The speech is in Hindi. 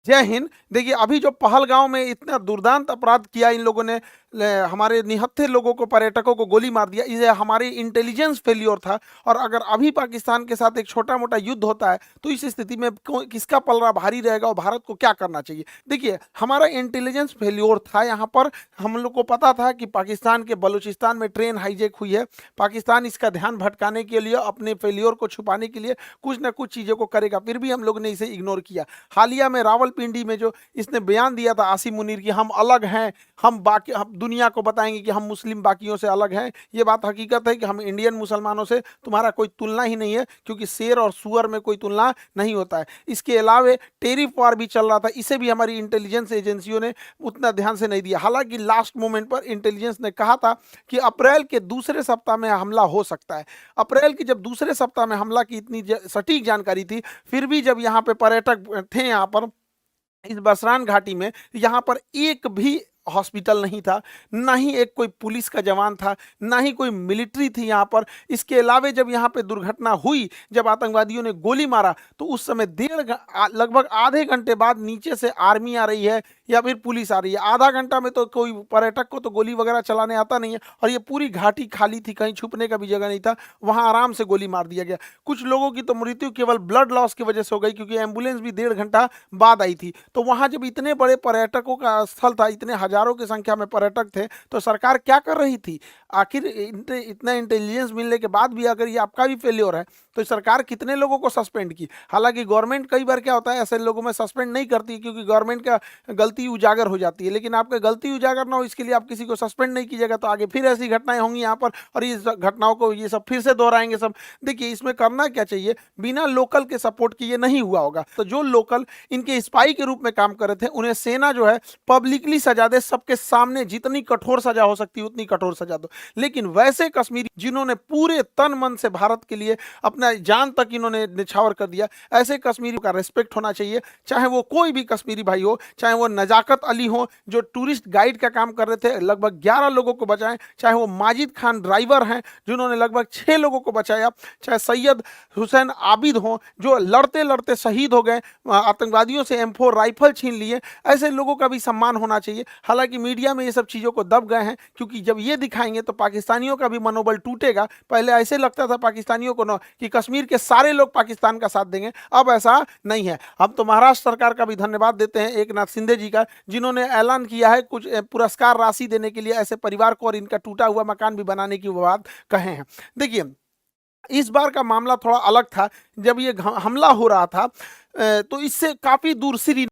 जय हिंद। देखिए, अभी जो पहलगाँव में इतना दुर्दांत अपराध किया इन लोगों ने, हमारे निहत्थे लोगों को, पर्यटकों को गोली मार दिया, ये हमारी इंटेलिजेंस फेल्योर था। और अगर अभी पाकिस्तान के साथ एक छोटा मोटा युद्ध होता है तो इस स्थिति में किसका पलड़ा भारी रहेगा और भारत को क्या करना चाहिए? देखिए, हमारा इंटेलिजेंस फेल्योर था यहाँ पर। हम लोग को पता था कि पाकिस्तान के बलूचिस्तान में ट्रेन हाईजैक हुई है। पाकिस्तान इसका ध्यान भटकाने के लिए, अपने फेल्योर को छुपाने के लिए कुछ ना कुछ चीज़ों को करेगा, फिर भी हम लोग ने इसे इग्नोर किया। हालिया में रावलपिंडी में जो इसने बयान दिया था आसिम मुनीर की, हम अलग हैं, हम दुनिया को बताएंगे कि हम मुस्लिम बाकियों से अलग हैं, ये बात हकीकत है कि हम इंडियन मुसलमानों से तुम्हारा कोई तुलना ही नहीं है, क्योंकि शेर और सुअर में कोई तुलना नहीं होता है। इसके अलावे टेरिफ वार भी चल रहा था, इसे भी हमारी इंटेलिजेंस एजेंसियों ने उतना ध्यान से नहीं दिया। हालांकि लास्ट मोमेंट पर इंटेलिजेंस ने कहा था कि अप्रैल के दूसरे सप्ताह में हमला हो सकता है। अप्रैल के जब दूसरे सप्ताह में हमला की इतनी सटीक जानकारी थी, फिर भी जब यहाँ पे पर्यटक थे, यहाँ पर इस बसरान घाटी में, यहाँ पर एक भी हॉस्पिटल नहीं था, ना ही एक कोई पुलिस का जवान था, ना ही कोई मिलिट्री थी यहाँ पर। इसके अलावे जब यहाँ पे दुर्घटना हुई, जब आतंकवादियों ने गोली मारा, तो उस समय लगभग आधे घंटे बाद नीचे से आर्मी आ रही है या फिर पुलिस आ रही है। आधा घंटा में तो कोई पर्यटक को तो गोली वगैरह चलाने आता नहीं है, और ये पूरी घाटी खाली थी, कहीं छुपने का भी जगह नहीं था, वहां आराम से गोली मार दिया गया। कुछ लोगों की तो मृत्यु केवल ब्लड लॉस की वजह से हो गई, क्योंकि एम्बुलेंस भी 1.5 घंटा बाद आई थी। तो वहां जब इतने बड़े पर्यटकों का स्थल था, इतने हजारों की संख्या में पर्यटक थे, तो सरकार क्या कर रही थी? आखिर इतना इंटेलिजेंस मिलने के बाद भी अगर ये आपका भी फेल्योर है, तो सरकार कितने लोगों को सस्पेंड की? हालांकि गवर्नमेंट कई बार क्या होता है, ऐसे लोगों में सस्पेंड नहीं करती, क्योंकि गवर्नमेंट का गलती उजागर हो जाती है। लेकिन आपका गलती उजागर ना हो, इसके लिए आप किसी को सस्पेंड नहीं कीजिएगा, तो आगे फिर ऐसी घटनाएं होंगी यहाँ पर, और इस घटनाओं को ये सब फिर से दोहराएंगे सब। देखिए, इसमें करना क्या चाहिए, बिना लोकल के सपोर्ट किए नहीं हुआ होगा। तो जो लोकल इनके स्पाई के रूप में काम कर रहे थे, उन्हें सेना जो है पब्लिकली सजा दे, सबके सामने जितनी कठोर सजा हो सकती है उतनी कठोर सजा दो। लेकिन वैसे कश्मीरी जिन्होंने पूरे तन मन से भारत के लिए अपना जान तक इन्होंने निछावर कर दिया, ऐसे कश्मीरी का रिस्पेक्ट होना चाहिए। चाहे वो कोई भी कश्मीरी भाई हो, चाहे वो नजाकत अली हो जो टूरिस्ट गाइड का काम कर रहे थे, लगभग 11 लोगों को बचाएं, चाहे वो माजिद खान ड्राइवर हैं जिन्होंने लगभग 6 लोगों को बचाया, चाहे सैयद हुसैन आबिद हो जो लड़ते लड़ते शहीद हो गए, आतंकवादियों से M4 राइफल छीन लिए, ऐसे लोगों का भी सम्मान होना चाहिए। हालांकि मीडिया में ये सब चीज़ों को दब गए हैं, क्योंकि जब ये दिखाएंगे तो पाकिस्तानियों का भी मनोबल टूटेगा। पहले ऐसे लगता था पाकिस्तानियों को न कि कश्मीर के सारे लोग पाकिस्तान का साथ देंगे, अब ऐसा नहीं है। हम तो महाराष्ट्र सरकार का भी धन्यवाद देते हैं, एक नाथ शिंदे जी का, जिन्होंने ऐलान किया है कुछ पुरस्कार राशि देने के लिए ऐसे परिवार को, और इनका टूटा हुआ मकान भी बनाने की बात कहे हैं। देखिए, इस बार का मामला थोड़ा अलग था। जब ये हमला हो रहा था, तो इससे काफी दूर श्री